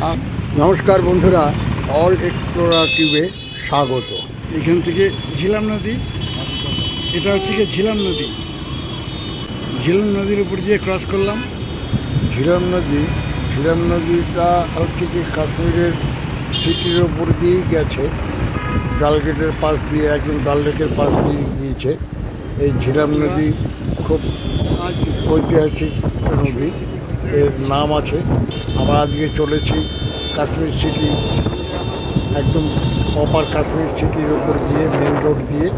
নমস্কার বন্ধুরা, all explorer টিউবে স্বাগত। এখান থেকে ঝিলাম নদী, এটা হচ্ছে কি ঝিলাম নদী। ঝিলাম নদীর উপর দিয়ে ক্রস করলাম। ঝিলাম নদীটা হচ্ছে কি কাশ্মীরের সিটির ওপর দিয়েই গেছে, ডালগেটের পাশ দিয়ে, একদম ডাল লেকের পাশ দিয়ে গিয়েছে। এই ঝিলাম নদী খুব ঐতিহাসিক নদী, এর নাম আছে। আমরা আজকে চলেছি কাশ্মীর সিটি, একদম প্রপার কাশ্মীর সিটির ওপর দিয়ে মেন রোড দিয়ে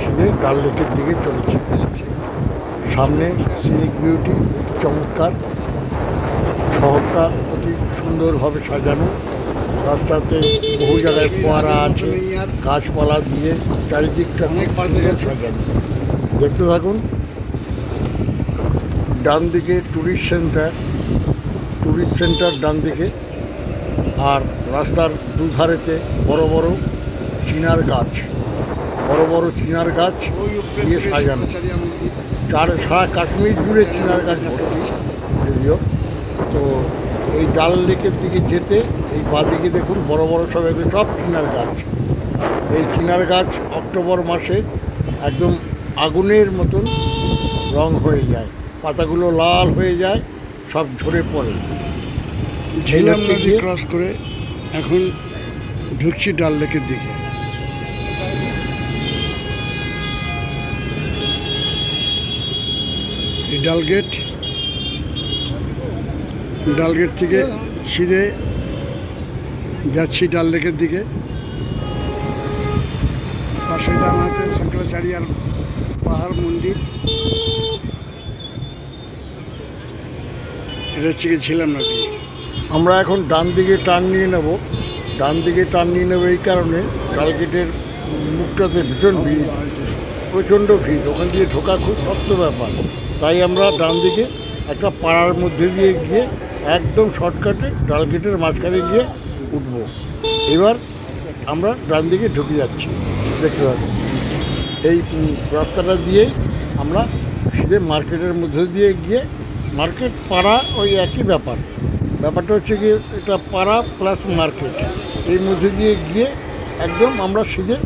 সিধে ডাল লেকের দিকে চলেছি। সামনে সিনিক বিউটি, চমৎকার শহরটা অতি সুন্দরভাবে সাজানো। রাস্তাতে বহু জায়গায় ফোয়ারা আছে, গাছপালা দিয়ে চারিদিকটা অনেক সুন্দর সাজানো। দেখতে থাকুন। ডান দিকে ট্যুরিস্ট সেন্টার ডান দিকে, আর রাস্তার দুধারেতে বড় বড় চিনার গাছ দিয়ে সাজানো। সারা কাশ্মীর জুড়ে চিনার গাছ ভর্তি যদিও। তো এই ডাল লেকের দিকে যেতে এই বাঁদিকে দেখুন বড় বড় সব, এগুলো সব চিনার গাছ। এই চিনার গাছ অক্টোবর মাসে একদম আগুনের মতন রং হয়ে যায়, পাতাগুলো লাল হয়ে যায়, সব ঝরে পড়ে। ঝিলাম নদী ক্রস করে এখন ঢুকছি ডাল লেকের দিকে। এই ডালগেট থেকে সিধে যাচ্ছি ডাল লেকের দিকে। পাশে ডান হাতে শঙ্করাচার্য পাহাড় মন্দির। এটা হচ্ছে কি ঝিলাম নদী। আমরা এখন ডান দিকে টার্ন নিয়ে নেব এই কারণে ডালগেটের মুখটাতে ভীষণ ভিড়, প্রচণ্ড ভিড়, ওখান দিয়ে ঢোকা খুব শক্ত ব্যাপার। তাই আমরা ডান দিকে একটা পাড়ার মধ্যে দিয়ে গিয়ে একদম শর্টকাটে ডালগেটের মাঝখানে গিয়ে উঠব। এবার আমরা ডান দিকে ঢুকে যাচ্ছি, দেখতে পাচ্ছি। এই রাস্তাটা দিয়েই আমরা সিধে মার্কেটের মধ্যে দিয়ে গিয়ে, মার্কেট পাড়া ওই একই ব্যাপারটা হচ্ছে কি, এটা পাড়া প্লাস মার্কেট, এই মধ্যে দিয়ে গিয়ে একদম আমরা সিধে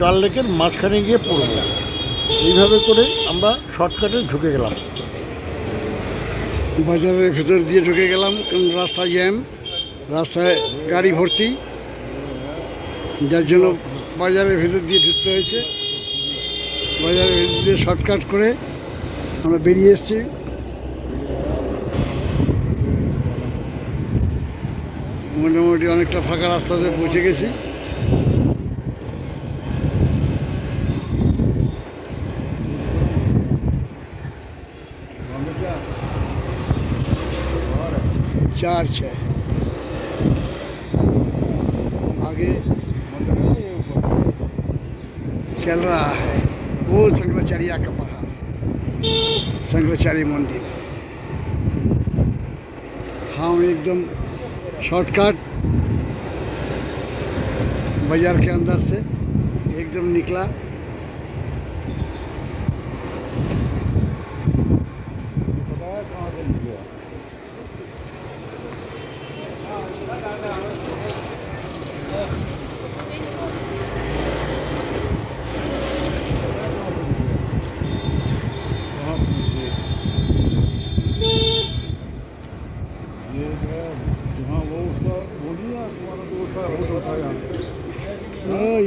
ডাল লেকের মাঝখানে গিয়ে পড়ব। এইভাবে করে আমরা শর্টকাটে ঢুকে গেলাম। বাজারের ভেতর দিয়ে ঢুকে গেলাম, কারণ রাস্তায় জ্যাম, রাস্তায় গাড়ি ভর্তি, যার জন্য বাজারের ভেতর দিয়ে ঢুকতে হয়েছে। বাজারের ভেতর দিয়ে শর্টকাট করে আমরা বেরিয়ে এসেছি। মোটামুটি অনেকটা ফাঁকা রাস্তাতে পৌঁছে গেছি। चर्च है आगे चल रहा है, वो शंकराचार्य का पहाड़, शंकराचार्य मंदिर। हम एकदम शॉर्टकट बाजार के अंदर से एकदम निकला।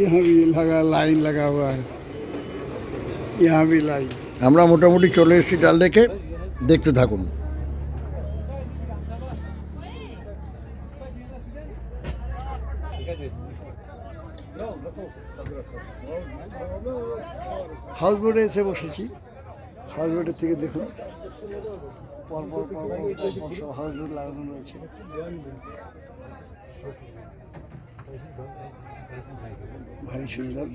यहाँ भी लगा, लाइन लगा हुआ है, यहाँ भी लाइन। আমরা মোটামুটি চলে এসেছি ডাল লেকে, দেখতে থাকুন। হাউস বোটে এসে বসেছি। হাউস বোটের থেকে দেখুন পরপর সব হাউস বোট লাগানো রয়েছে। ভারী সুন্দর,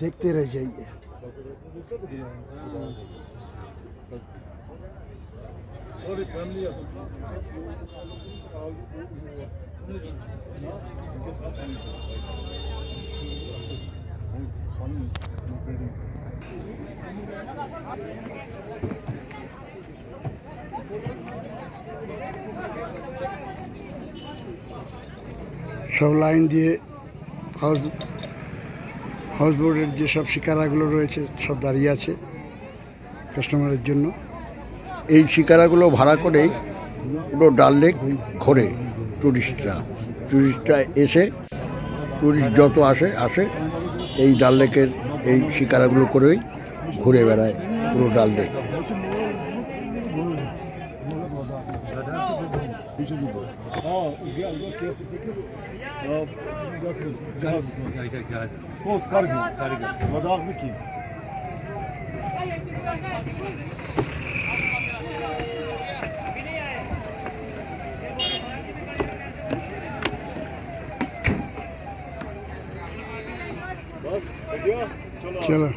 দেখতে রয়ে যাইए। সব লাইন দিয়ে হাউস হাউস বোটের যেসব শিকারাগুলো রয়েছে সব দাঁড়িয়ে আছে কাস্টমারের জন্য। এই শিকারাগুলো ভাড়া করেই পুরো ডাল লেক ঘোরে টুরিস্টরা এসে টুরিস্ট যত আসে এই ডাল লেকের এই শিকারাগুলো করেই ঘুরে বেড়ায় পুরো ডাল লেক। চলো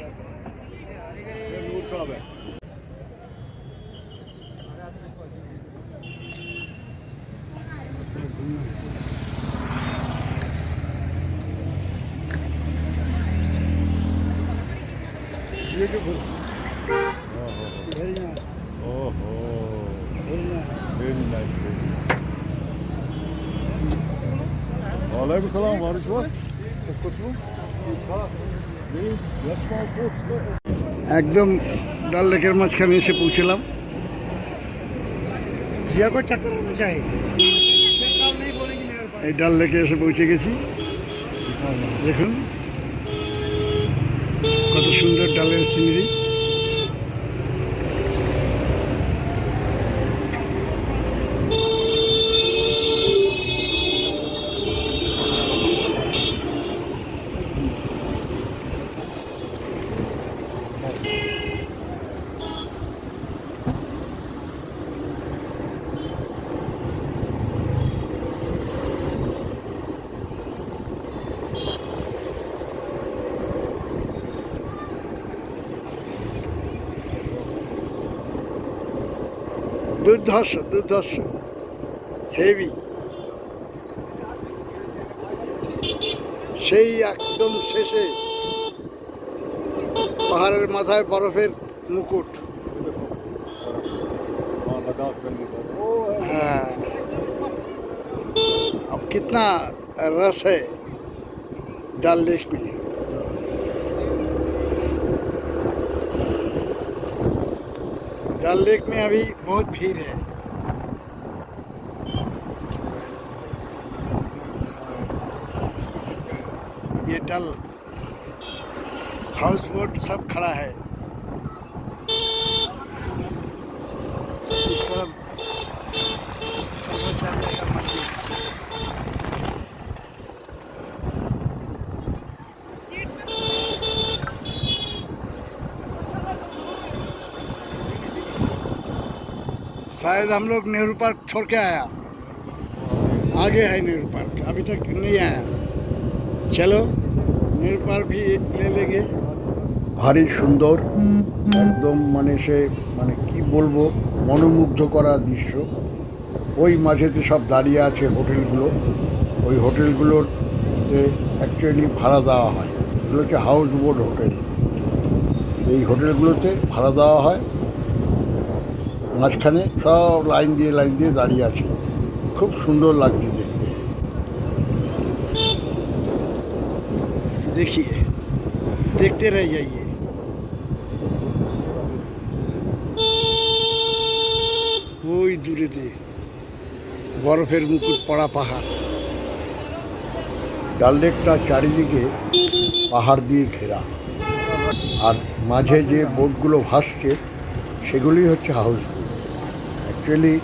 very nice. Oh, Very nice. very nice. Alaikum salam, Varish var. একদম ডাল লেকের মাঝখানে এসে পৌঁছলাম। এই ডাল লেকে এসে পৌঁছে গেছি। দেখুন কত সুন্দর ডালের সিনারি। দুর্ধর্ষ হেভি। সেই একদম শেষে পাহাড়ের মাথায় বরফের মুকুট। हाँ अब कितना रस है डल लेक में। डल लेक में अभी बहुत भीड़ है। ये डल हाउस बोट सब खड़ा है। इस तरफ शंकराचार्य का मंदिर। शायद हम लोग नेहरू पार्क छोड़ के आया, आगे है नेहरू पार्क, अभी तक नहीं आया। चलो नेहरू पार्क भी ले लेंगे। ভারী সুন্দর একদম মানে কি বলবো মনোমুগ্ধ করা দৃশ্য। ওই মাঝেতে সব দাঁড়িয়ে আছে হোটেলগুলো। ওই হোটেলগুলোর অ্যাকচুয়ালি ভাড়া দেওয়া হয়, এগুলো হচ্ছে হাউস বোট হোটেল। এই হোটেলগুলোতে ভাড়া দেওয়া হয়। মাঝখানে সব লাইন দিয়ে দাঁড়িয়ে আছে, খুব সুন্দর লাগছে দেখতে। देखिए देखते रह जाइए। ওই দূরেতে বরফের মুকুট পড়া পাহাড়। ডাল লেকটা চারিদিকে পাহাড় দিয়ে ঘেরা, আর মাঝে যে বোটগুলো ভাসছে সেগুলি হচ্ছে হাউস বোট। অ্যাকচুয়ালি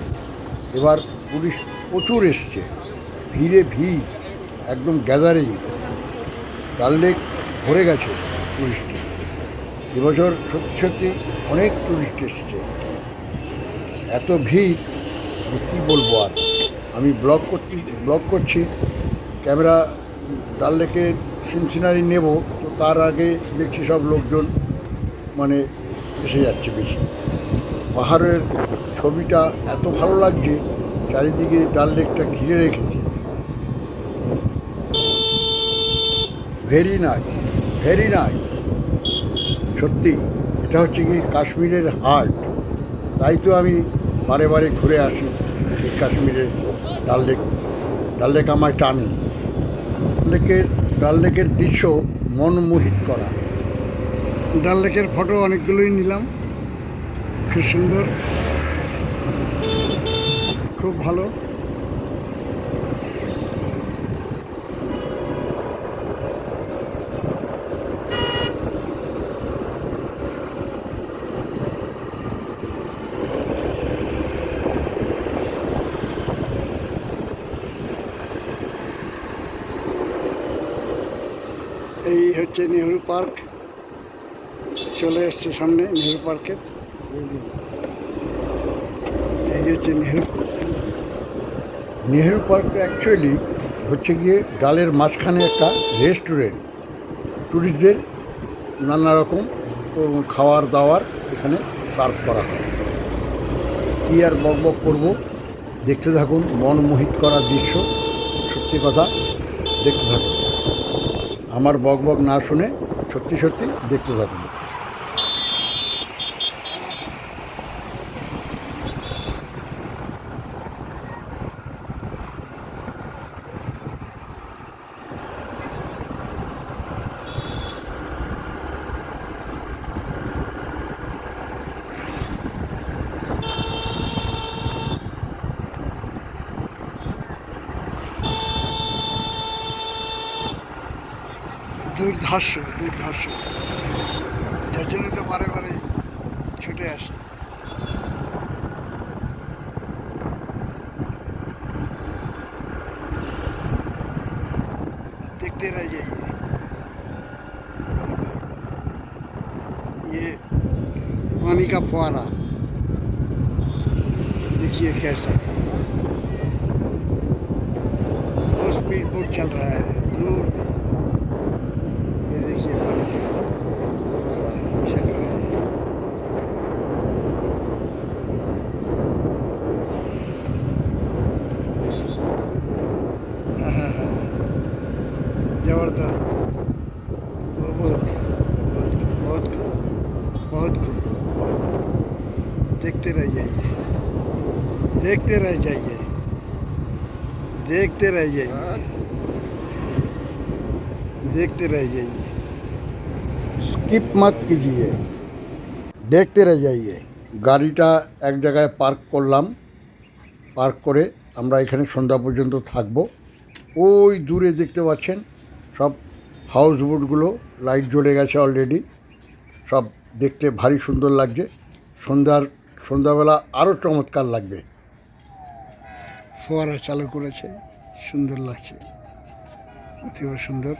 এবার টুরিস্ট প্রচুর এসছে, ভিড় একদম গ্যাদারিং। ডাল লেক ভরে গেছে টুরিস্টে। এবছর সত্যি অনেক টুরিস্ট এসছে, এত ভিড় যে কী বলবো। আর আমি ব্লগ করছি, ক্যামেরা ডাল লেকের সিনারি নেব, তো তার আগে দেখছি সব লোকজন মানে এসে যাচ্ছে বেশি। পাহাড়ের ছবিটা এত ভালো লাগছে, চারিদিকে ডাল লেকটা ঘিরে রেখেছে। ভেরি নাইস সত্যি। এটা হচ্ছে কি কাশ্মীরের হার্ট, তাই তো আমি বারে ঘুরে আসি এই কাশ্মীরে ডাল লেক আমায় টানে। ডাল লেকের দৃশ্য মনমোহিত করা। ডাল লেকের ফটো অনেকগুলোই নিলাম, খুব সুন্দর, খুব ভালো। এই হচ্ছে নেহরু পার্ক, চলে এসছে সামনে নেহরু পার্কের। এই হচ্ছে নেহেরু পার্ক অ্যাকচুয়ালি হচ্ছে গিয়ে ডালের মাঝখানে একটা রেস্টুরেন্ট। ট্যুরিস্টদের নানা রকম খাওয়ার দাওয়ার এখানে সার্ভ করা হয়। কী আর বকবক করবো, দেখতে থাকুন মনমোহিত করা দৃশ্য। সত্যি কথা, দেখতে থাকুন। আমার বকবক না শুনে সত্যি সত্যি দেখতে থাকুন। দুর্ধর্ষ, যার জন্য তো বারে বারে ছুটে আসে। देखते रह जाइए, ये पानी का फुहारा देखिए कैसा, वो स्पीड बोट चल रहा है दूर में। ये देखिए पानी का फुहारा चल रहा है। जबरदस्त, वो बहुत बहुत बहुत बहुत खूब। देखते रह जाइए, देखते रह जाइए, देखते रह जाइए, देखते रह जाइए। স্কিপ মত কিজিয়ে, দেখতে রয়ে যাইয়ে। গাড়িটা এক জায়গায় পার্ক করলাম। পার্ক করে আমরা এখানে সন্ধ্যা পর্যন্ত থাকবো। ওই দূরে দেখতে পাচ্ছেন সব হাউস বোটগুলো, লাইট জ্বলে গেছে অলরেডি। সব দেখতে ভারী সুন্দর লাগছে। সন্ধ্যাবেলা আরও চমৎকার লাগবে। ফোয়ারা চালু করেছে, সুন্দর লাগছে, অতীব সুন্দর।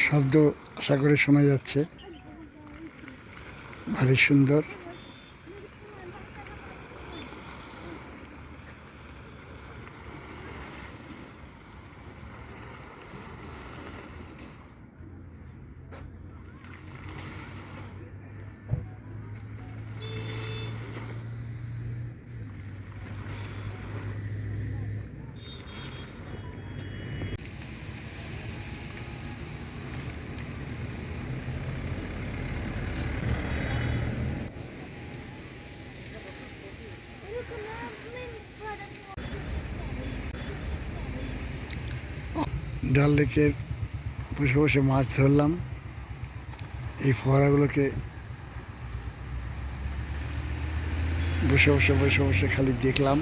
শব্দ আশা করে শোনা যাচ্ছে, ভারী সুন্দর। ডাল লেকের বসে বসে মাছ ধরলাম। এই ফোয়ারাগুলোকে বসে বসে খালি দেখলাম,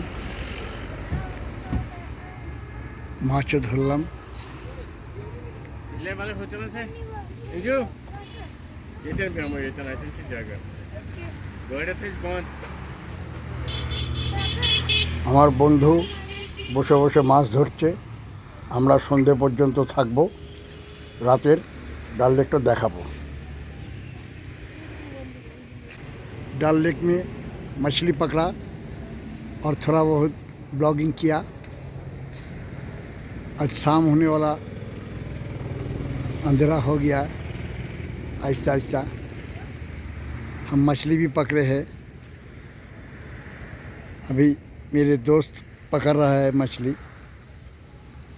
মাছও ধরলাম। আমার বন্ধু বসে বসে মাছ ধরছে। আমরা সন্ধে পর্যন্ত থাকবো, রাতের ডাল লেকটা দেখাবো। डल लेक में मछली पकड़ा और थोड़ा बहुत ब्लॉगिंग किया। आज शाम होने वाला, अंधेरा हो गया। आहिस्ता आहिस्ता हम मछली भी पकड़े हैं। अभी मेरे दोस्त पकड़ रहा है मछली,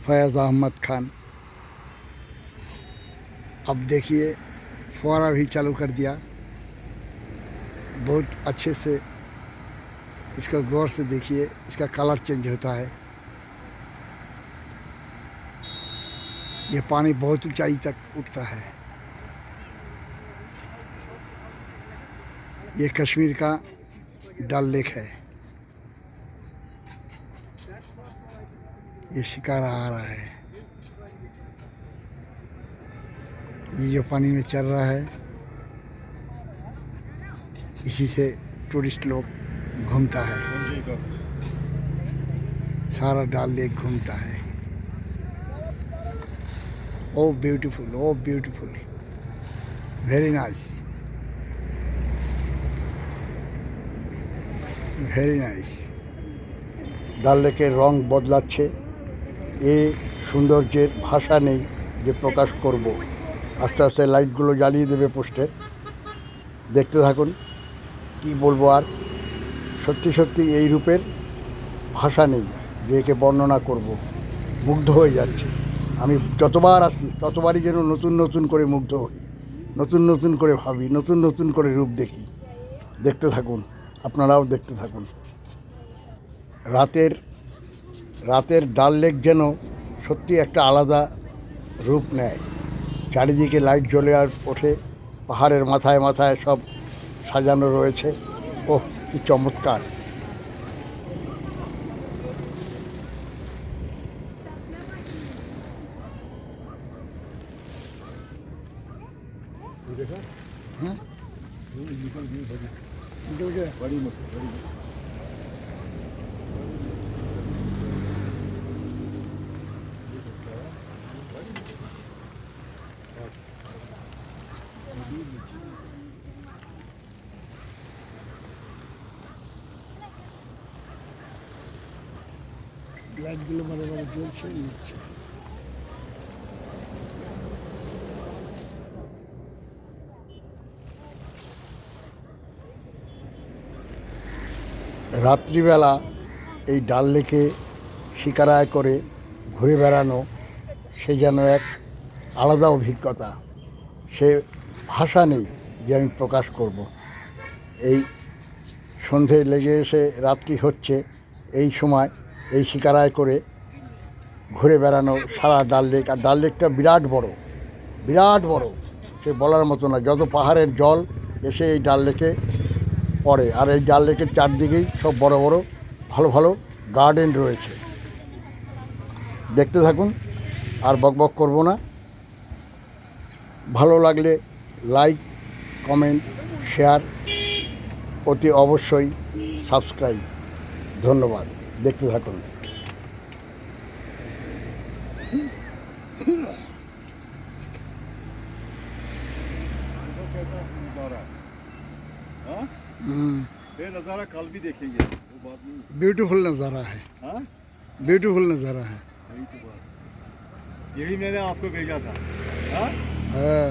फयाज़ अहमद खान। अब देखिए फुवारा भी चालू कर दिया। बहुत अच्छे से इसका गौर से देखिए, इसका कलर चेंज होता है। ये पानी बहुत ऊंचाई तक उठता है। ये कश्मीर का डल लेक है। ये शिकारा आ रहा है। ये जो पानी में चल रहा है, इसी से टूरिस्ट लोग घूमता है। सारा डल लेक घूमता है। ओ ब्यूटीफुल, ओ beautiful, very nice, very nice. ডাল লেকের রং বদলাচ্ছে। এ সৌন্দর্যের ভাষা নেই যে প্রকাশ করব। আস্তে আস্তে লাইটগুলো জ্বালিয়ে দেবে পোস্টে। দেখতে থাকুন, কি বলবো আর। সত্যি সত্যি এই রূপের ভাষা নেই যে একে বর্ণনা করব। মুগ্ধ হয়ে যাচ্ছে। আমি যতবার আসি ততবারই যেন নতুন নতুন করে মুগ্ধ হই, নতুন নতুন করে ভাবি, নতুন নতুন করে রূপ দেখি। দেখতে থাকুন, আপনারাও দেখতে থাকুন। রাতের ডাল লেক যেন সত্যি একটা আলাদা রূপ নেয়। চারিদিকে লাইট জ্বলে আর ওঠে, পাহাড়ের মাথায় মাথায় সব সাজানো রয়েছে। ওহ, কি চমৎকার! हाँ? निकल गया। बड़ी मछली, बड़ी मछली। লাইটগুলো মাঝে মাঝে জ্বলছে, নিচ্ছে। রাত্রিবেলা এই ডাল লেকে শিকারায় করে ঘুরে বেড়ানো, সে যেন এক আলাদা অভিজ্ঞতা। সে ভাষা নেই যে আমি প্রকাশ করব। এই সন্ধে লেগে এসে রাত্রি হচ্ছে, এই সময় এই শিকারায় করে ঘুরে বেড়ানো সারা ডাল লেক। আর ডাল লেকটা বিরাট বড়, বিরাট বড়, সে বলার মতো না। যত পাহাড়ের জল এসে এই ডাল লেকে পড়ে। আর এই ডাল লেকের চারদিকেই সব বড় বড় ভালো ভালো গার্ডেন রয়েছে। দেখতে থাকুন, আর বকবক করব না। ভালো লাগলে লাইক, কমেন্ট, শেয়ার, অতি অবশ্যই সাবস্ক্রাইব। ধন্যবাদ। দেখতে থাকুন। कैसा नज़ारा है, हाँ? ये नज़ारा कल भी देखेंगे, वो बात नहीं। ब्यूटीफुल नज़ारा है, हाँ, ब्यूटीफुल नज़ारा है। यही तो बात, यही मैंने आपको भेजा था। हाँ, हाँ।